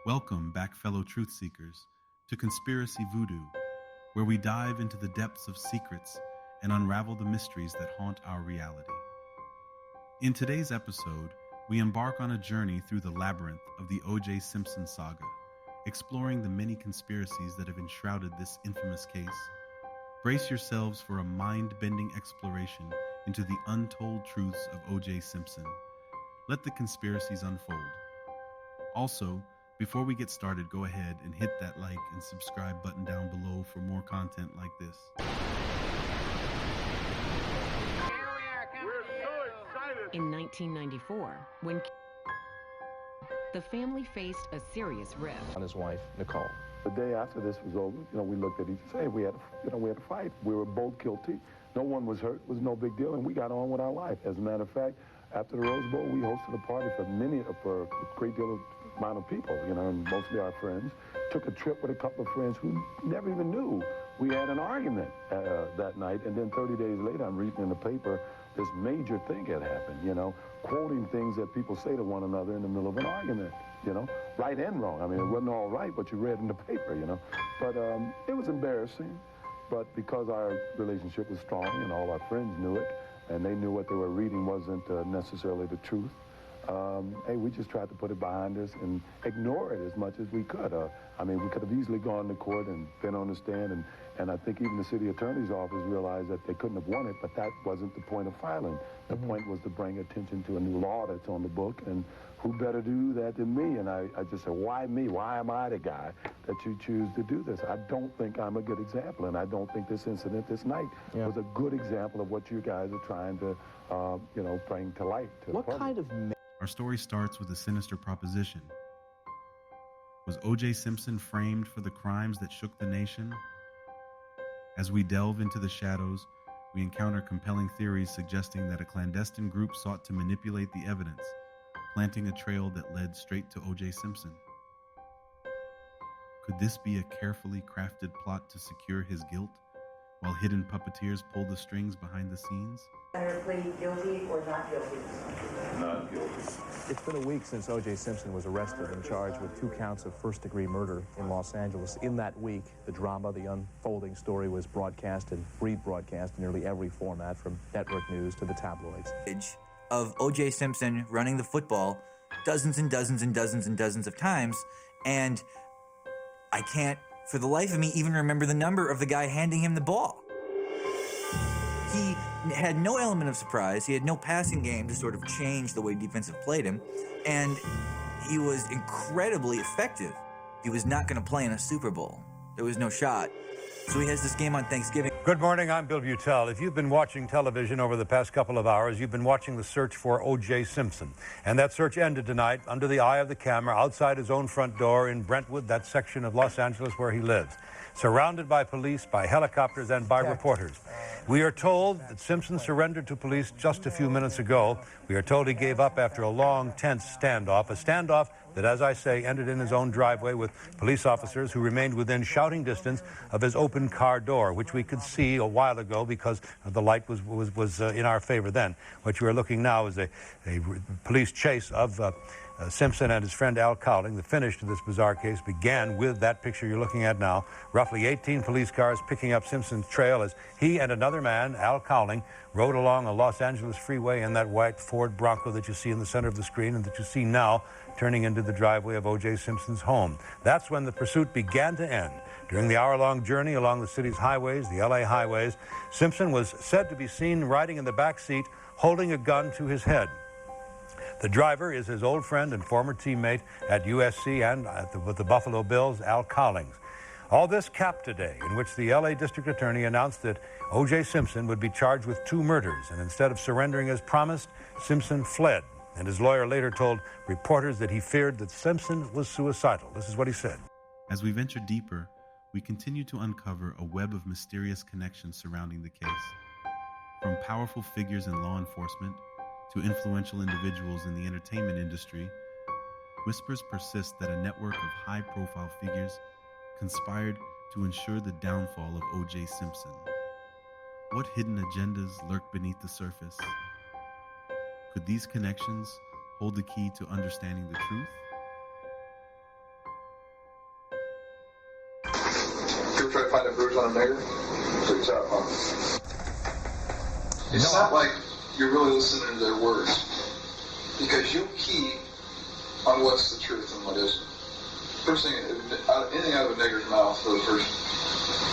Welcome back, fellow truth seekers, to Conspiracy Voodoo, where we dive into the depths of secrets and unravel the mysteries that haunt our reality. In today's episode, we embark on a journey through the labyrinth of the OJ Simpson saga, exploring the many conspiracies that have enshrouded this infamous case. Brace yourselves for a mind-bending exploration into the untold truths of OJ Simpson. Let the conspiracies unfold. Also, before we get started, go ahead and hit that like and subscribe button down below for more content like this. In 1994, when the family faced a serious rift on his wife, Nicole. The day after this was over, we looked at each other. Hey, we had a fight. We were both guilty. No one was hurt. It was no big deal, and we got on with our life. As a matter of fact, after the Rose Bowl, we hosted a party for a great deal of amount of people, and mostly our friends. Took a trip with a couple of friends who never even knew we had an argument that night. And then 30 days later, I'm reading in the paper, this major thing had happened, quoting things that people say to one another in the middle of an argument, right and wrong. I mean, it wasn't all right what you read in the paper, But it was embarrassing. But because our relationship was strong and all our friends knew it, and they knew what they were reading wasn't necessarily the truth, hey, we just tried to put it behind us and ignore it as much as we could. We could have easily gone to court and been on the stand, and I think even the city attorney's office realized that they couldn't have won it, but that wasn't the point of filing. The point was to bring attention to a new law that's on the book, and who better to do that than me? And I just said, why me? Why am I the guy that you choose to do this? I don't think I'm a good example, and I don't think this incident this night was a good example of what you guys are trying to, bring to light. What kind of... Our story starts with a sinister proposition. Was OJ Simpson framed for the crimes that shook the nation? As we delve into the shadows, we encounter compelling theories suggesting that a clandestine group sought to manipulate the evidence, planting a trail that led straight to OJ Simpson. Could this be a carefully crafted plot to secure his guilt, while hidden puppeteers pull the strings behind the scenes? Plead guilty or not guilty? Not guilty. It's been a week since OJ Simpson was arrested and charged with 2 counts of first-degree murder in Los Angeles. In that week, the drama, the unfolding story was broadcast and rebroadcast in nearly every format, from network news to the tabloids. Of OJ Simpson running the football dozens and dozens and dozens and dozens of times, and I can't, for the life of me, even remember the number of the guy handing him the ball. He had no element of surprise. He had no passing game to sort of change the way defensive played him, and he was incredibly effective. He was not going to play in a Super Bowl. There was no shot. So he has this game on Thanksgiving. Good morning, I'm Bill Butel. If you've been watching television over the past couple of hours, you've been watching the search for O.J. Simpson. And that search ended tonight under the eye of the camera outside his own front door in Brentwood, that section of Los Angeles where he lives. Surrounded by police, by helicopters, and by reporters. We are told that Simpson surrendered to police just a few minutes ago. We are told he gave up after a long, tense standoff, a standoff that, as I say, ended in his own driveway with police officers who remained within shouting distance of his open car door, which we could see a while ago because the light was in our favor then. What you are looking now is a police chase of Simpson and his friend Al Cowling. The finish to this bizarre case began with that picture you're looking at now. Roughly 18 police cars picking up Simpson's trail as he and another man, Al Cowling, rode along a Los Angeles freeway in that white Ford Bronco that you see in the center of the screen and that you see now turning into the driveway of O.J. Simpson's home. That's when the pursuit began to end. During the hour-long journey along the city's highways, the L.A. highways, Simpson was said to be seen riding in the back seat, holding a gun to his head. The driver is his old friend and former teammate at USC and with the Buffalo Bills, Al Cowling. All this capped today, in which the L.A. District Attorney announced that O.J. Simpson would be charged with 2 murders, and instead of surrendering as promised, Simpson fled. And his lawyer later told reporters that he feared that Simpson was suicidal. This is what he said. As we venture deeper, we continue to uncover a web of mysterious connections surrounding the case. From powerful figures in law enforcement to influential individuals in the entertainment industry, whispers persist that a network of high-profile figures conspired to ensure the downfall of O.J. Simpson. What hidden agendas lurk beneath the surface? Could these connections hold the key to understanding the truth? try to find a bruise on a nigger? Freaks out, huh? It's not like you're really listening to their words, because you key on what's the truth and what isn't. First thing, anything out of a nigger's mouth for the first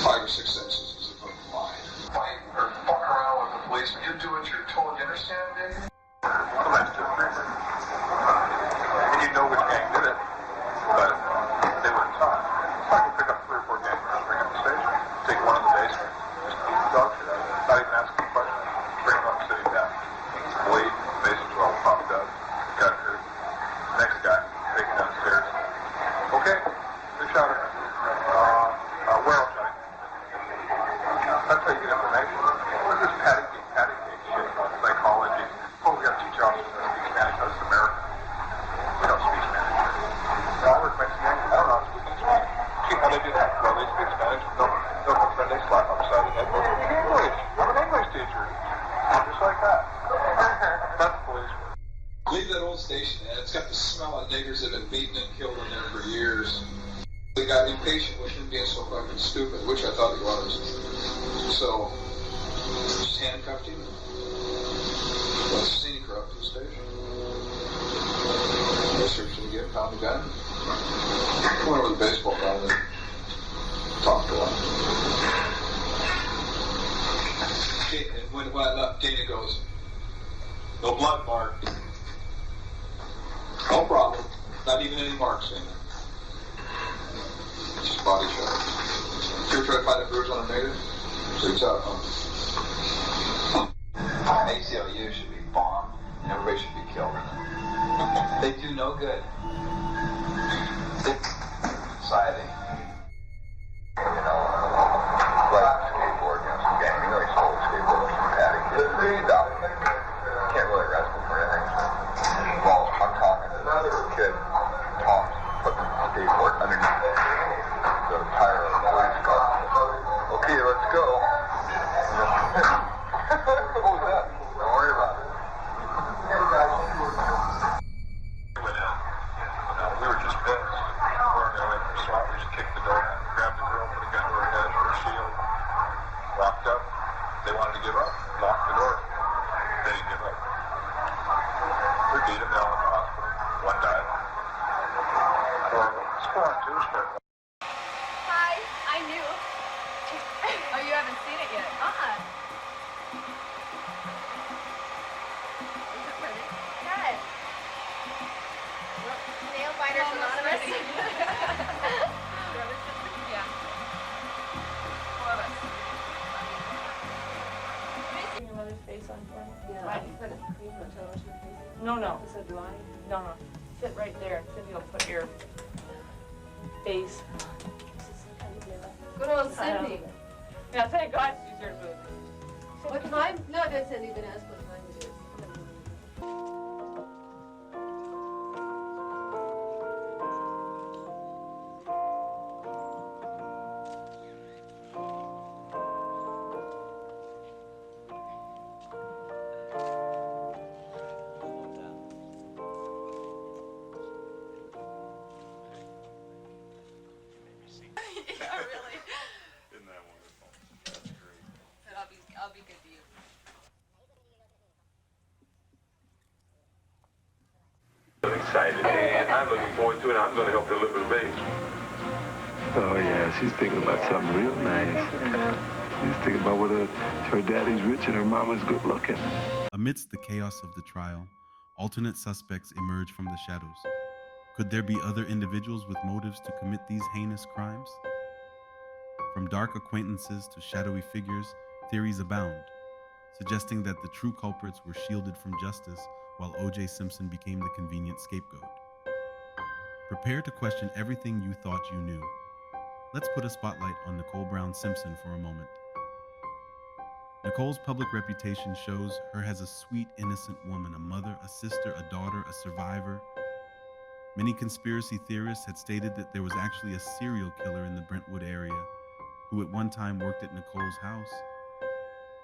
5 or 6 sentences is a fucking lie. Fight or fuck around with the police, you do what you're told. You understand, Dave? Sometimes to agree with. And you know which gang did it, but they weren't taught. I can pick up 3 or 4 gang members, bring them to the station, take one in the basement, just beat the dog shit out of it, not even ask them questions, bring them up to sitting down. Bleed, basement's all popped up, got hurt. Next guy, take him downstairs. Okay, they shot him. Where else, Johnny? That's how you get information. What is this patty cake shit about psychology? Oh, we got to teach officers how to speak Spanish. This is America. We don't speak Spanish. No, I work Mexican. I don't know how to speak Spanish. See how they do that? Well, they speak Spanish. No, then they slap upside the head. They speak English. I'm an English teacher. Just like that. That's police work. Leave that old station, and it's got the smell of niggers that have been beaten and killed in there for years. They got impatient with him being so fucking stupid, which I thought he was. So, just handcuffed him. Well, scenic her up to the station. They searched him again, found the gun. Went over the baseball bat and talked a lot. And when I left, Dana goes, "No blood mark." No problem. Not even any marks in it. Just body shot. You ever try to find a bruise on a nigger? Freaks out, huh? ACLU should be bombed, and everybody should be killed. They do no good. Society. You know, like skateboard, some gang. He stole a skateboard from Patty. Can't really arrest him for anything. Well, I'm talking to this kid, Tom, putting the skateboard underneath the tire of the police car. Okay, let's go. What was that? Don't worry about it. We were just pissed. We weren't going to wait for SWAT. We just kicked the door down, grabbed the girl, put a gun to her head for a shield, walked up. They wanted to give up, locked the door. They didn't give up. We beat him down in the hospital. One died. Spawn 2 spent. Hi, I knew. Oh, you haven't seen it yet? Is it pretty? Yes. Nail Biters Anonymous. Yeah. Love it. Put your mother's face on for me? Yeah, Why? you put it, you put television face. No. So do I? No. Sit right there. Cindy will put your face. Good old Cindy. Yeah, thank God she's here, Boo. What's mine? No, that's Cindy been asked what mine would do. Yeah, really. Isn't that wonderful? That's great. But I'll be good to you. I'm excited, and I'm looking forward to it. I'm going to help deliver the base. Oh, yeah, she's thinking about something real nice. She's thinking about whether her daddy's rich and her mama's good looking. Amidst the chaos of the trial, alternate suspects emerge from the shadows. Could there be other individuals with motives to commit these heinous crimes? From dark acquaintances to shadowy figures, theories abound, suggesting that the true culprits were shielded from justice while OJ Simpson became the convenient scapegoat. Prepare to question everything you thought you knew. Let's put a spotlight on Nicole Brown Simpson for a moment. Nicole's public reputation shows her as a sweet, innocent woman, a mother, a sister, a daughter, a survivor. Many conspiracy theorists had stated that there was actually a serial killer in the Brentwood area who at one time worked at Nicole's house.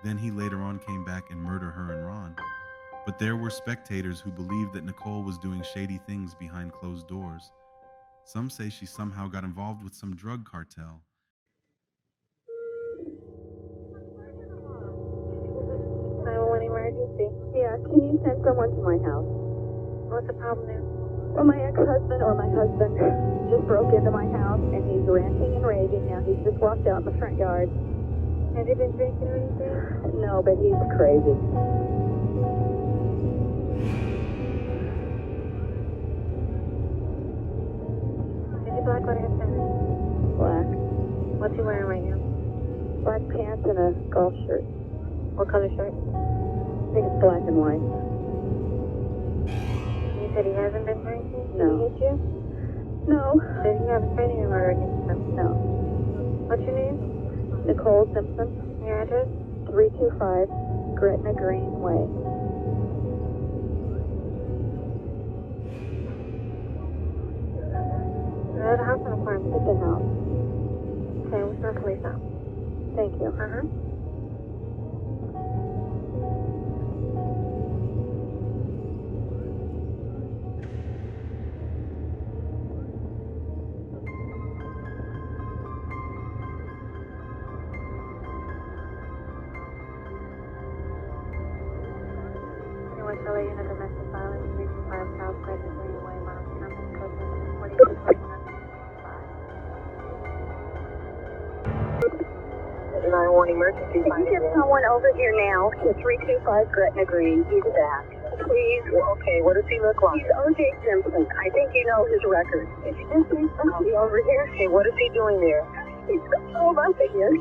Then he later on came back and murdered her and Ron. But there were spectators who believed that Nicole was doing shady things behind closed doors. Some say she somehow got involved with some drug cartel. emergency. Yeah, can you send someone to my house? What's the problem there? Well, my ex-husband or my husband just broke into my house and he's ranting and raving now. He's just walked out in the front yard. Has he been drinking or anything? No, but he's crazy. Is he black? What is that? Black. What's he wearing right now? Black pants and a golf shirt. What color shirt? I think it's black and white. You said he hasn't been drinking? No. Did he hit you? No. Did he have a training order against him? No. What's your name? Nicole Simpson. Your address? 325 Gretna Green Way. At the house or apartment? At the house. Okay, we'll send police out. Thank you. West LA unit domestic violence, 325 South Gretna Green Way, Montana, code 4229. 911 emergency. Can you get someone over here now to 325 Gretna Green? He's back. Please. Okay, what does he look like? He's OJ Simpson. I think you know his record. Is he over here? Okay, what is he doing there? He's drove up again.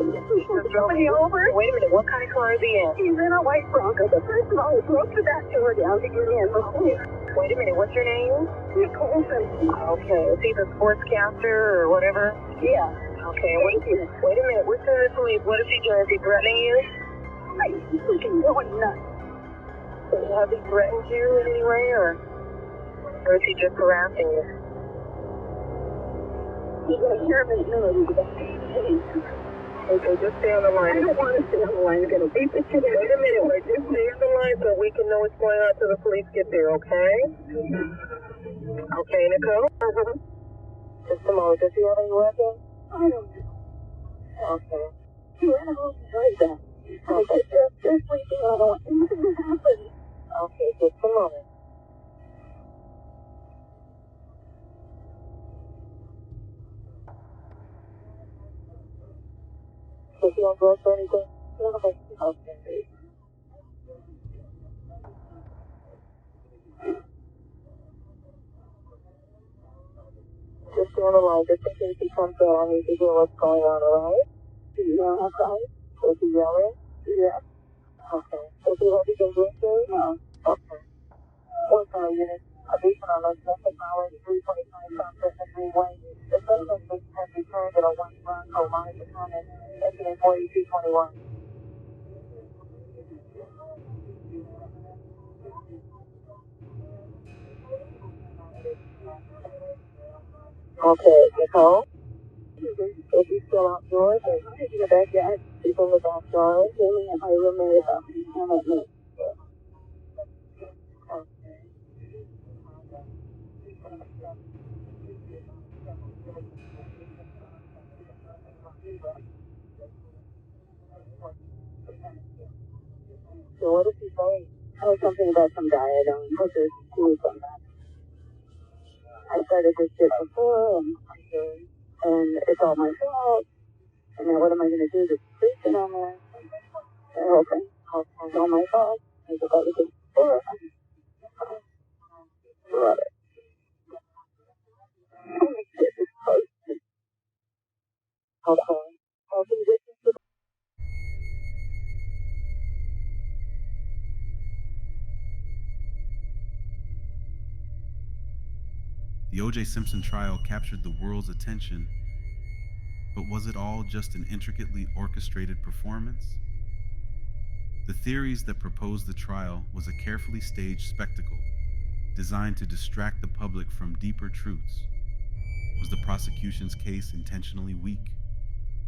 Somebody over? Wait a minute, what kind of car is he in? He's in a white Bronco, but first of all, he broke the back door down to get in. Wait a minute, what's your name? Nicole Simpson. Okay, is he the sportscaster or whatever? Yeah. Okay, wait a minute, we're sending the police. What is he doing? Is he threatening you? He's freaking going nuts. So has he threatened you in any way, or is he just harassing you? You're going to hear him in a minute. Okay, just stay on the line. I don't want to stay on the line. You're going to beat the shit. Wait a minute, just stay on the line so we can know what's going on till the police get there, okay? Okay, Nicole? Just a moment. Does he have any weapons? I don't know. Okay. He ran home and tried that. Okay. They're sleeping. I don't want anything to happen. Okay, just a moment. Does he have drugs or anything? No. Okay. Just stay on the line, just in case he comes out. I need to hear what's going on, alright? Yeah, okay. Is he yelling? Yeah. Okay. Is he heavy been drinking? No. Okay. What's our unit? Addition on those domestic violence, 325 South Gretna Greenway. The suspect has returned at a white Bronco, monitor comment, incident 4221. Okay, Nicole? Is he still outdoors or is he in the backyard? He's in the backyard. Jamie and my roommate about him at me. So what does he say? Oh, something about some guy I don't know. He was on that. I started this shit before and it's all my fault. And now what am I going to do? Just preach it on there? Okay. It's all my fault. I started this before. Love it. Okay. Okay, this is the The OJ Simpson trial captured the world's attention, but was it all just an intricately orchestrated performance? The theories that proposed the trial was a carefully staged spectacle designed to distract the public from deeper truths. Was the prosecution's case intentionally weak?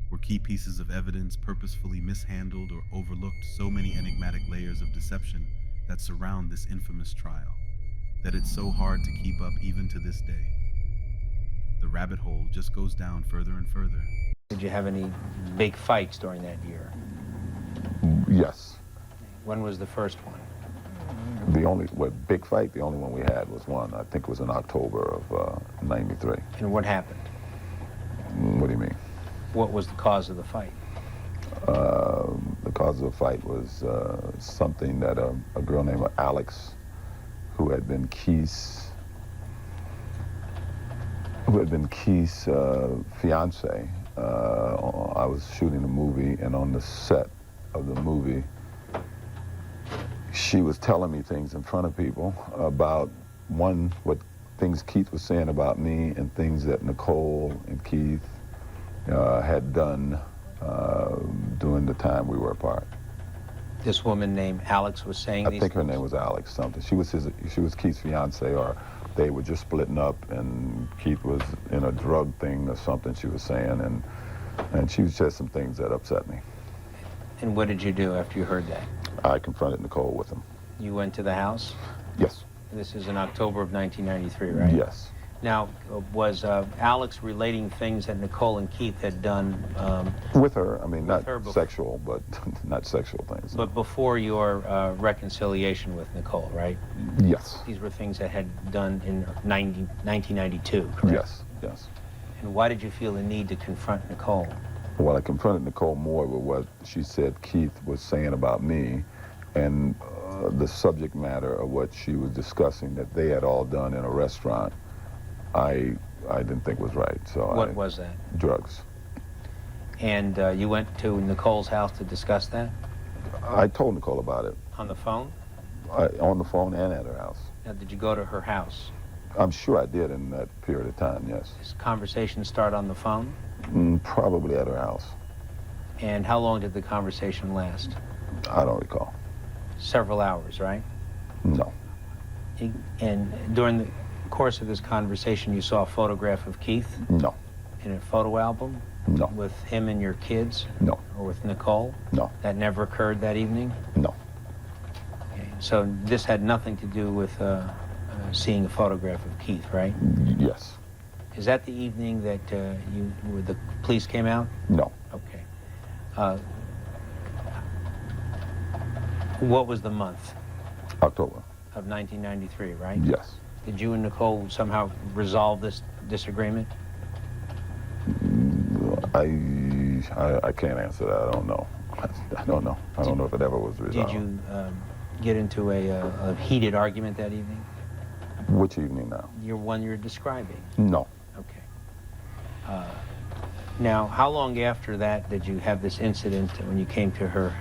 Were key pieces of evidence purposefully mishandled or overlooked? So many enigmatic layers of deception that surround this infamous trial that it's so hard to keep up even to this day. The rabbit hole just goes down further and further. Did you have any big fights during that year? Yes. When was the first one? The only big fight, the only one we had was one. I think it was in October of '93. And what happened? What do you mean? What was the cause of the fight? The cause of the fight was something that a girl named Alex, who had been Keith's fiance. I was shooting a movie, and on the set of the movie, she was telling me things in front of people about, one, what things Keith was saying about me and things that Nicole and Keith had done during the time we were apart. This woman named Alex was saying these I think her things? name was Alex something. She was Keith's fiance, or they were just splitting up, and Keith was in a drug thing or something she was saying, and she said some things that upset me. And what did you do after you heard that? I confronted Nicole with him. You went to the house? Yes. This is in October of 1993, right? Yes. Now, was Alex relating things that Nicole and Keith had done? With her, I mean, not her sexual, but not sexual things. But before your reconciliation with Nicole, right? Yes. These were things that had done in 1992, correct? Yes, yes. And why did you feel the need to confront Nicole? Well, I confronted Nicole more with what she said Keith was saying about me, and the subject matter of what she was discussing that they had all done in a restaurant. I didn't think was right, so What was that? Drugs. And you went to Nicole's house to discuss that? I told Nicole about it. On the phone? On the phone and at her house. Now, did you go to her house? I'm sure I did in that period of time, yes. This conversation start on the phone? Probably at her house. And how long did the conversation last? I don't recall. Several hours, right? No. And during the course of this conversation, you saw a photograph of Keith? No. In a photo album? No. With him and your kids? No. Or with Nicole? No. That never occurred that evening? No. Okay. So this had nothing to do with seeing a photograph of Keith, right? Yes. Is that the evening that the police came out? No. Okay. What was the month? October. Of 1993, right? Yes. Did you and Nicole somehow resolve this disagreement? I can't answer that. I don't know. I don't know. I don't know if it ever was resolved. Did you get into a heated argument that evening? Which evening now? Your one you're describing. No. Okay. Now, how long after that did you have this incident when you came to her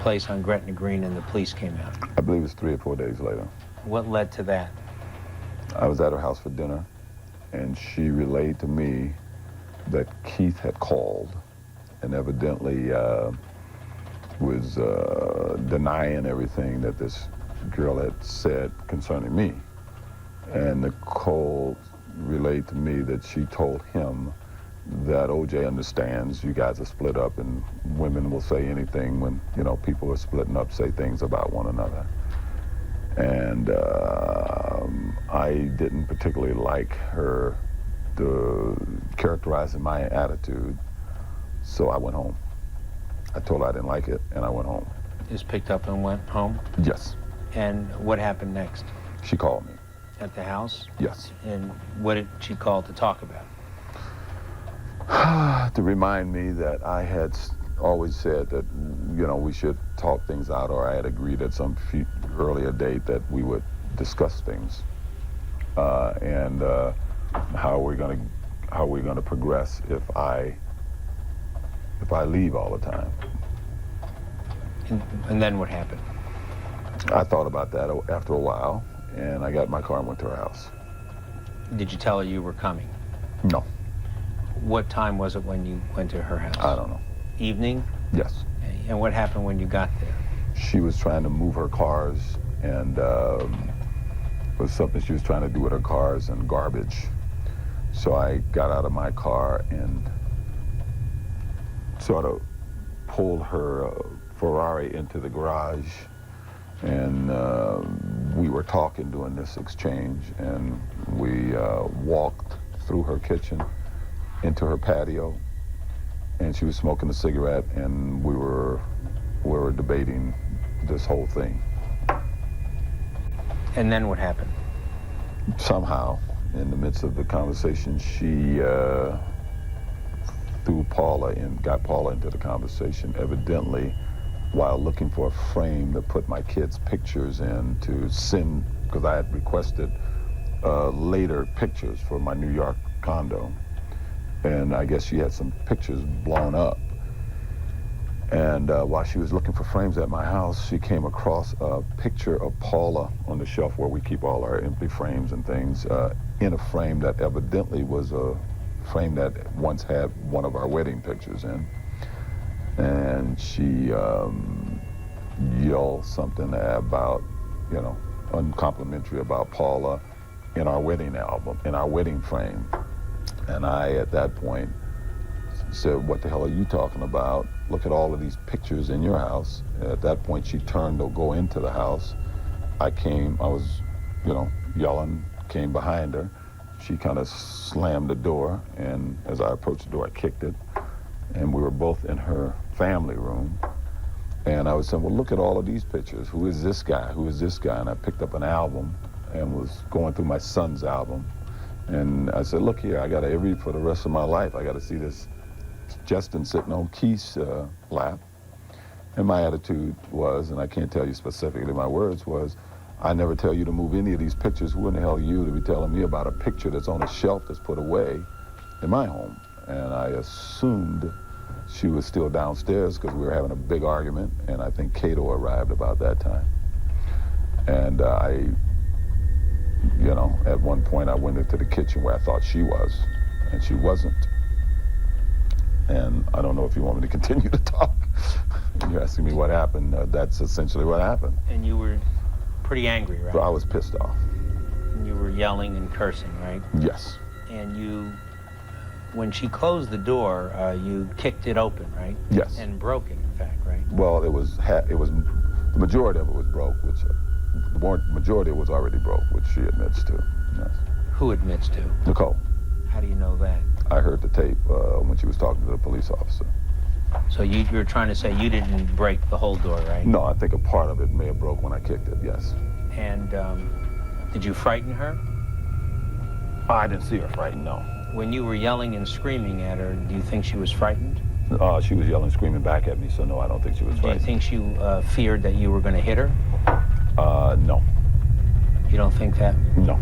place on Gretna Green and the police came out? I believe it was 3 or 4 days later. What led to that? I was at her house for dinner, and she relayed to me that Keith had called and evidently was denying everything that this girl had said concerning me. And Nicole relayed to me that she told him that OJ understands you guys are split up, and women will say anything when, you know, people are splitting up, say things about one another. And I didn't particularly like her characterizing my attitude, so I went home. I told her I didn't like it, and I went home. Just picked up and went home? Yes. And what happened next? She called me. At the house? Yes. And what did she call to talk about? To remind me that I had always said that, you know, we should talk things out, or I had agreed at some earlier date that we would discuss things, and how we're gonna progress if I leave all the time. And then what happened? I thought about that after a while, and I got in my car and went to her house. Did you tell her you were coming? No. What time was it when you went to her house? I don't know. Evening? Yes. And what happened when you got there? She was trying to move her cars, and it was something she was trying to do with her cars and garbage. So I got out of my car and sort of pulled her Ferrari into the garage, and we were talking during this exchange, and we walked through her kitchen into her patio, and she was smoking a cigarette, and we were debating this whole thing. And then what happened? Somehow, in the midst of the conversation, she threw Paula in, got Paula into the conversation, evidently while looking for a frame to put my kids' pictures in to send, because I had requested later pictures for my New York condo. And I guess she had some pictures blown up. And while she was looking for frames at my house, she came across a picture of Paula on the shelf where we keep all our empty frames and things, in a frame that evidently was a frame that once had one of our wedding pictures in. And she yelled something about, you know, uncomplimentary about Paula in our wedding album, in our wedding frame. And I, at that point, said, "What the hell are you talking about? Look at all of these pictures in your house." At that point, she turned to go into the house. I was, you know, yelling, came behind her. She kind of slammed the door, and as I approached the door, I kicked it. And we were both in her family room. And I was saying, "Well, look at all of these pictures. Who is this guy? Who is this guy?" And I picked up an album and was going through my son's album. And I said, "Look here, I got to, for the rest of my life, I got to see this Justin sitting on Keith's lap." And my attitude was, and I can't tell you specifically my words, was, "I never tell you to move any of these pictures. Who in the hell are you to be telling me about a picture that's on a shelf that's put away in my home?" And I assumed she was still downstairs because we were having a big argument, and I think Cato arrived about that time. And you know, at one point I went into the kitchen where I thought she was, and she wasn't. And I don't know if you want me to continue to talk. You're asking me what happened. That's essentially what happened. And you were pretty angry, right? So I was pissed off. And you were yelling and cursing, right? Yes. And you, when she closed the door, you kicked it open, right? Yes. And broke it, in fact, right? Well, the majority of it was broke, which the majority was already broke, which she admits to. Yes. Who admits to? Nicole. How do you know that? I heard the tape when she was talking to the police officer. So you're trying to say you didn't break the whole door, right? No, I think a part of it may have broke when I kicked it, yes. And did you frighten her? I didn't see her frightened, no. When you were yelling and screaming at her, do you think she was frightened? She was yelling, screaming back at me, so no, I don't think she was frightened. Do you think she feared that you were going to hit her? No. You don't think that? No.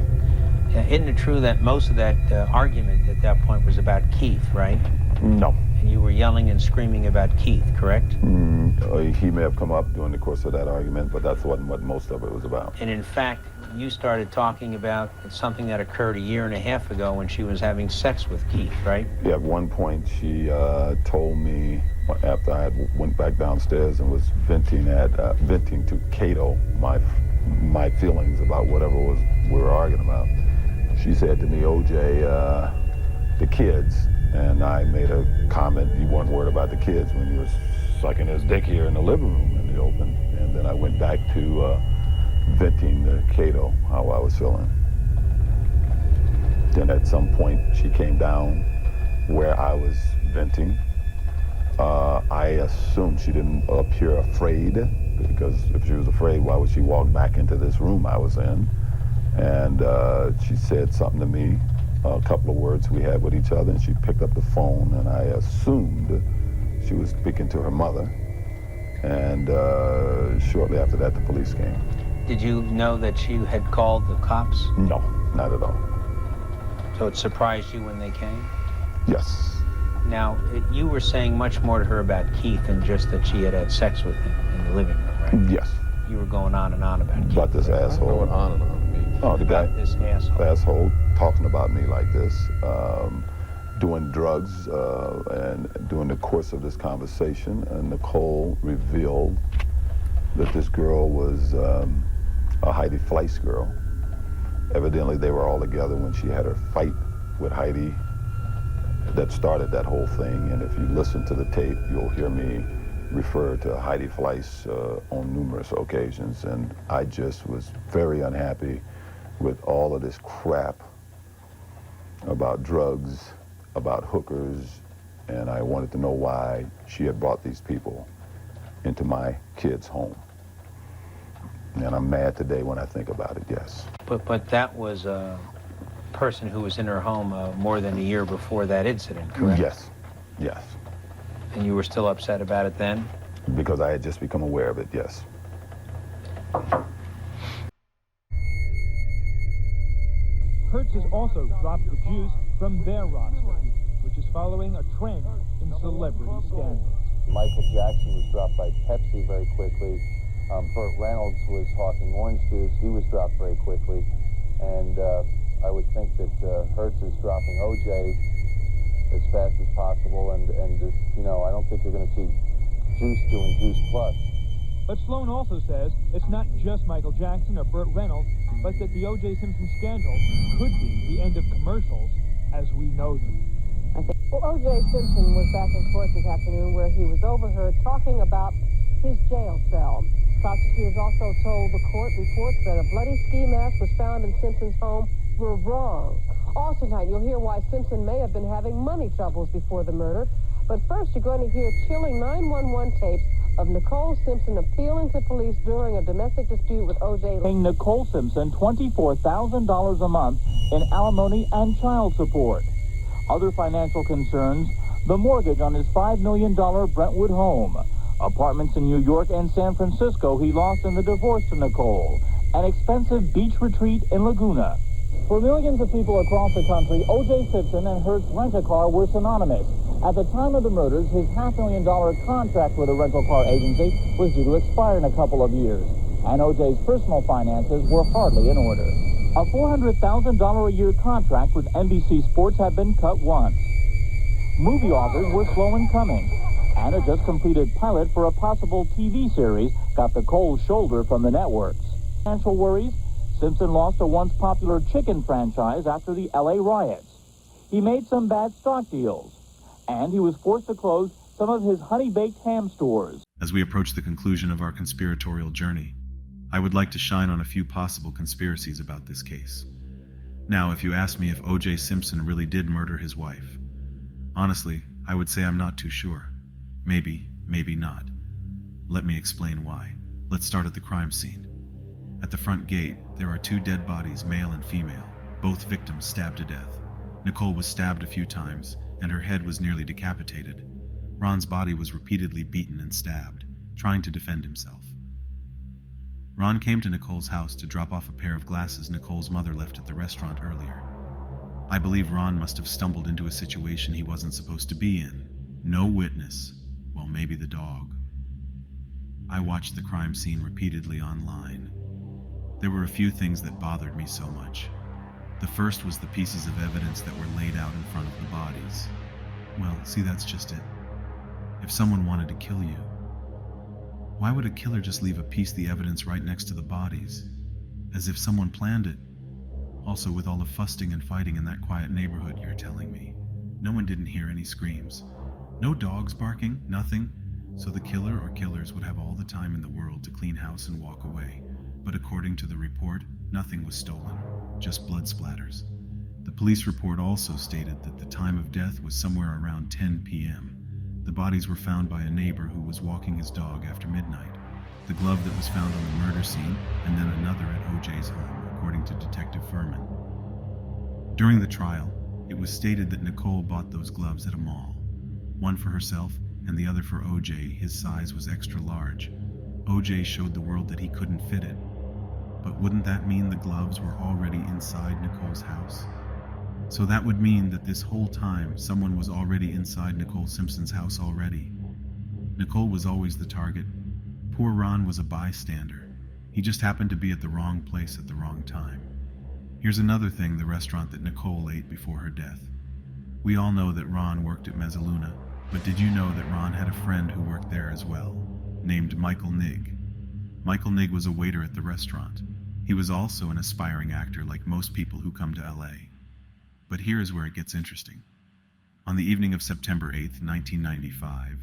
Isn't it true that most of that argument at that point was about Keith, right? No. And you were yelling and screaming about Keith, correct? He may have come up during the course of that argument, but that wasn't what most of it was about. And in fact, you started talking about something that occurred a year and a half ago when she was having sex with Keith, right? Yeah, at one point she told me, after I went back downstairs and was venting to Cato my feelings about whatever we were arguing about. She said to me, "OJ, the kids," and I made a comment, "You weren't worried about the kids when you was sucking his dick here in the living room in the open." And then I went back to venting to Cato how I was feeling. Then at some point she came down where I was venting. I assumed she didn't appear afraid, because if she was afraid, why would she walk back into this room I was in? And she said something to me, a couple of words we had with each other, and she picked up the phone, and I assumed she was speaking to her mother. And shortly after that, the police came. Did you know that she had called the cops? No, not at all. So it surprised you when they came? Yes. Now, you were saying much more to her about Keith than just that she had sex with him in the living room, right? Yes. You were going on and on about Keith. About this asshole. Going on and on to me. Oh, the guy. This asshole. Asshole talking about me like this, doing drugs, and during the course of this conversation, Nicole revealed that this girl was a Heidi Fleiss girl. Evidently, they were all together when she had her fight with Heidi that started that whole thing. And if you listen to the tape, you'll hear me refer to Heidi Fleiss on numerous occasions. And I just was very unhappy with all of this crap about drugs, about hookers, and I wanted to know why she had brought these people into my kids' home. And I'm mad today when I think about it, yes. But that was a person who was in her home more than a year before that incident, correct? Yes, yes. And you were still upset about it then? Because I had just become aware of it, yes. Hertz has also dropped the juice from their roster, which is following a trend in celebrity scandals. Michael Jackson was dropped by Pepsi very quickly. Burt Reynolds was hawking orange juice. He was dropped very quickly. And I would think that Hertz is dropping OJ as fast as possible. And you know, I don't think you're going to see Juice doing Juice Plus. But Sloan also says it's not just Michael Jackson or Burt Reynolds, but that the O.J. Simpson scandal could be the end of commercials as we know them. Well, O.J. Simpson was back in court this afternoon where he was overheard talking about his jail cell. Prosecutors also told the court reports that a bloody ski mask was found in Simpson's home were wrong. Also tonight, you'll hear why Simpson may have been having money troubles before the murder. But first, you're going to hear chilling 911 tapes of Nicole Simpson appealing to police during a domestic dispute with O.J. Paying Nicole Simpson $24,000 a month in alimony and child support. Other financial concerns, the mortgage on his $5 million Brentwood home, apartments in New York and San Francisco he lost in the divorce to Nicole, an expensive beach retreat in Laguna. For millions of people across the country, O.J. Simpson and Hertz Rent-A-Car were synonymous. At the time of the murders, his $500,000 contract with a rental car agency was due to expire in a couple of years, and O.J.'s personal finances were hardly in order. A $400,000 a year contract with NBC Sports had been cut once. Movie offers were slow in coming, and a just-completed pilot for a possible TV series got the cold shoulder from the networks. Financial worries? Simpson lost a once popular chicken franchise after the L.A. riots. He made some bad stock deals, and he was forced to close some of his honey-baked ham stores. As we approach the conclusion of our conspiratorial journey, I would like to shine on a few possible conspiracies about this case. Now, if you ask me if O.J. Simpson really did murder his wife, honestly, I would say I'm not too sure. Maybe, maybe not. Let me explain why. Let's start at the crime scene. At the front gate, there are two dead bodies, male and female, both victims stabbed to death. Nicole was stabbed a few times, and her head was nearly decapitated. Ron's body was repeatedly beaten and stabbed, trying to defend himself. Ron came to Nicole's house to drop off a pair of glasses Nicole's mother left at the restaurant earlier. I believe Ron must have stumbled into a situation he wasn't supposed to be in. No witness. Well, maybe the dog. I watched the crime scene repeatedly online. There were a few things that bothered me so much. The first was the pieces of evidence that were laid out in front of the bodies. Well, see, that's just it. If someone wanted to kill you, why would a killer just leave a piece of the evidence right next to the bodies? As if someone planned it. Also, with all the fussing and fighting in that quiet neighborhood, you're telling me. No one didn't hear any screams. No dogs barking, nothing. So the killer or killers would have all the time in the world to clean house and walk away. But according to the report, nothing was stolen, just blood splatters. The police report also stated that the time of death was somewhere around 10 p.m. The bodies were found by a neighbor who was walking his dog after midnight. The glove that was found on the murder scene, and then another at OJ's home, according to Detective Furman. During the trial, it was stated that Nicole bought those gloves at a mall. One for herself, and the other for OJ. His size was extra large. OJ showed the world that he couldn't fit it. But wouldn't that mean the gloves were already inside Nicole's house? So that would mean that this whole time, someone was already inside Nicole Simpson's house already. Nicole was always the target. Poor Ron was a bystander. He just happened to be at the wrong place at the wrong time. Here's another thing, the restaurant that Nicole ate before her death. We all know that Ron worked at Mezzaluna, but did you know that Ron had a friend who worked there as well, named Michael Nigg? Michael Nigg was a waiter at the restaurant. He was also an aspiring actor like most people who come to LA. But here is where it gets interesting. On the evening of September 8th, 1995,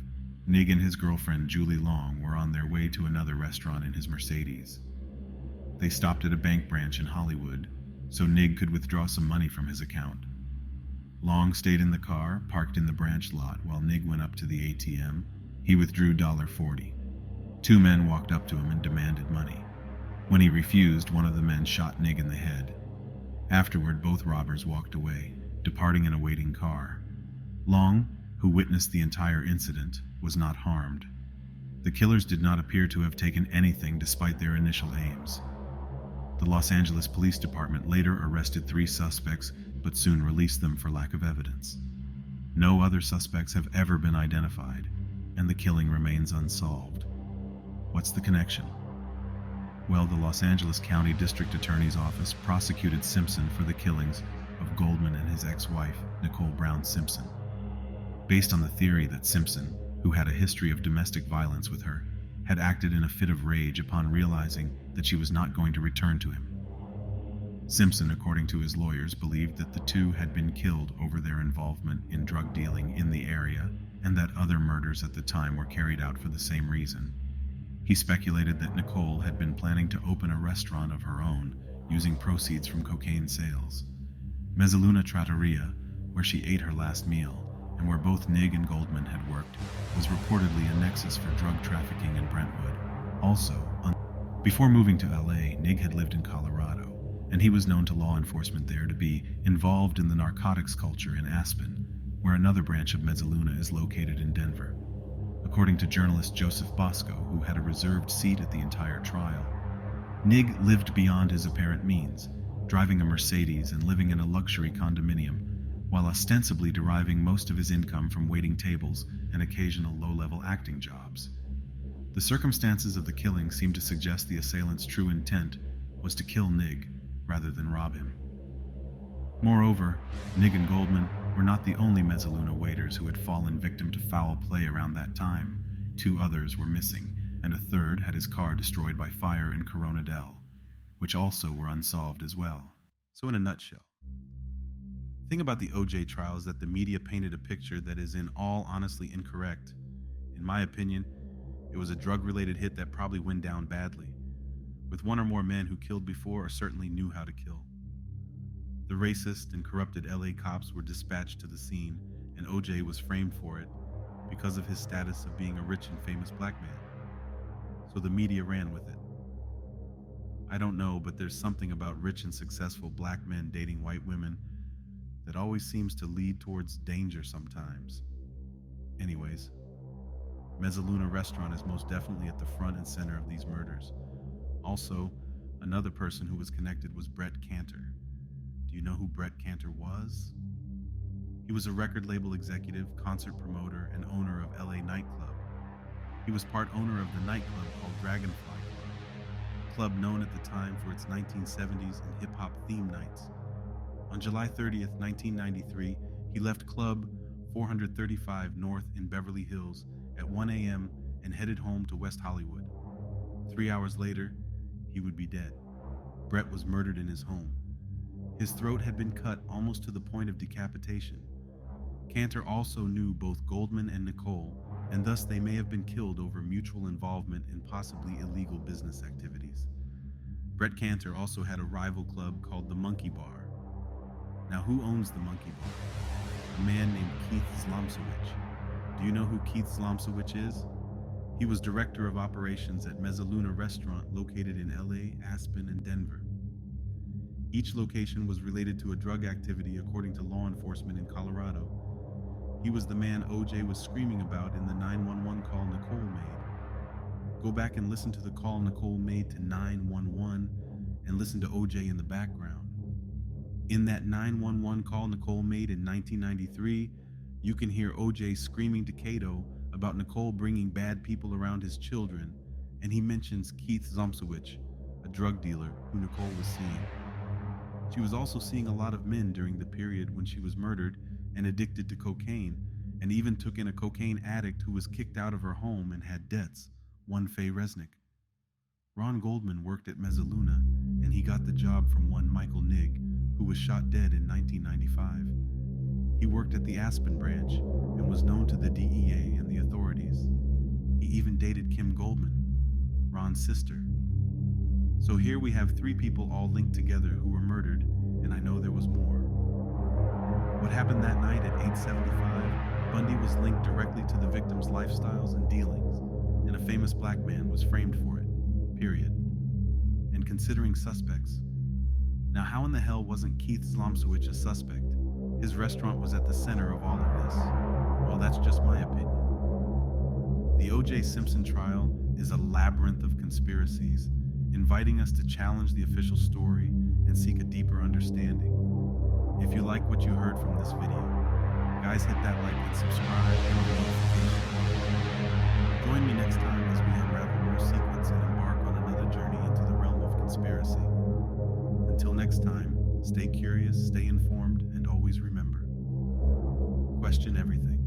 Nigg and his girlfriend Julie Long were on their way to another restaurant in his Mercedes. They stopped at a bank branch in Hollywood, so Nigg could withdraw some money from his account. Long stayed in the car, parked in the branch lot, while Nigg went up to the ATM. He withdrew $40. Two men walked up to him and demanded money. When he refused, one of the men shot Nig in the head. Afterward, both robbers walked away, departing in a waiting car. Long, who witnessed the entire incident, was not harmed. The killers did not appear to have taken anything despite their initial aims. The Los Angeles Police Department later arrested 3 suspects, but soon released them for lack of evidence. No other suspects have ever been identified, and the killing remains unsolved. What's the connection? Well, the Los Angeles County District Attorney's Office prosecuted Simpson for the killings of Goldman and his ex-wife, Nicole Brown Simpson, based on the theory that Simpson, who had a history of domestic violence with her, had acted in a fit of rage upon realizing that she was not going to return to him. Simpson, according to his lawyers, believed that the two had been killed over their involvement in drug dealing in the area and that other murders at the time were carried out for the same reason. He speculated that Nicole had been planning to open a restaurant of her own using proceeds from cocaine sales. Mezzaluna Trattoria, where she ate her last meal, and where both Nig and Goldman had worked, was reportedly a nexus for drug trafficking in Brentwood. Also, before moving to LA, Nig had lived in Colorado, and he was known to law enforcement there to be involved in the narcotics culture in Aspen, where another branch of Mezzaluna is located in Denver. According to journalist Joseph Bosco, who had a reserved seat at the entire trial, Nig lived beyond his apparent means, driving a Mercedes and living in a luxury condominium, while ostensibly deriving most of his income from waiting tables and occasional low-level acting jobs. The circumstances of the killing seem to suggest the assailant's true intent was to kill Nig rather than rob him. Moreover, Nig and Goldman were not the only Mezzaluna waiters who had fallen victim to foul play around that time. 2 others were missing, and a third had his car destroyed by fire in Corona Del, which also were unsolved as well. So in a nutshell, the thing about the OJ trial is that the media painted a picture that is in all honesty incorrect. In my opinion, it was a drug-related hit that probably went down badly, with one or more men who killed before or certainly knew how to kill. The racist and corrupted LA cops were dispatched to the scene, and OJ was framed for it because of his status of being a rich and famous black man. So the media ran with it. I don't know, but there's something about rich and successful black men dating white women that always seems to lead towards danger sometimes. Anyways, Mezzaluna Restaurant is most definitely at the front and center of these murders. Also, another person who was connected was Brett Cantor. Do you know who Brett Cantor was? He was a record label executive, concert promoter, and owner of LA Nightclub. He was part owner of the nightclub called Dragonfly Club, a club known at the time for its 1970s and hip-hop theme nights. On July 30th, 1993, he left Club 435 North in Beverly Hills at 1 a.m. and headed home to West Hollywood. 3 hours later, he would be dead. Brett was murdered in his home. His throat had been cut almost to the point of decapitation. Cantor also knew both Goldman and Nicole, and thus they may have been killed over mutual involvement in possibly illegal business activities. Brett Cantor also had a rival club called the Monkey Bar. Now, who owns the Monkey Bar? A man named Keith Zlomsowicz. Do you know who Keith Zlomsowicz is? He was director of operations at Mezzaluna Restaurant located in LA, Aspen, and Denver. Each location was related to a drug activity according to law enforcement in Colorado. He was the man OJ was screaming about in the 911 call Nicole made. Go back and listen to the call Nicole made to 911 and listen to OJ in the background. In that 911 call Nicole made in 1993, you can hear OJ screaming to Cato about Nicole bringing bad people around his children, and he mentions Keith Zlomsowicz, a drug dealer who Nicole was seeing. She was also seeing a lot of men during the period when she was murdered and addicted to cocaine, and even took in a cocaine addict who was kicked out of her home and had debts, one Faye Resnick. Ron Goldman worked at Mezzaluna, and he got the job from one Michael Nig, who was shot dead in 1995. He worked at the Aspen branch and was known to the DEA and the authorities. He even dated Kim Goldman, Ron's sister. So here we have 3 people all linked together who were murdered, and I know there was more. What happened that night at 875, Bundy was linked directly to the victims' lifestyles and dealings, and a famous black man was framed for it, period. And and considering suspects. Now, how in the hell wasn't Keith Zlomsowicz a suspect? His restaurant was at the center of all of this. Well, that's just my opinion. The OJ Simpson trial is a labyrinth of conspiracies, inviting us to challenge the official story and seek a deeper understanding. If you like what you heard from this video, guys, hit that like and subscribe and the notification bell. Join me next time as we unravel more secrets and embark on another journey into the realm of conspiracy. Until next time, stay curious, stay informed, and always remember, question everything.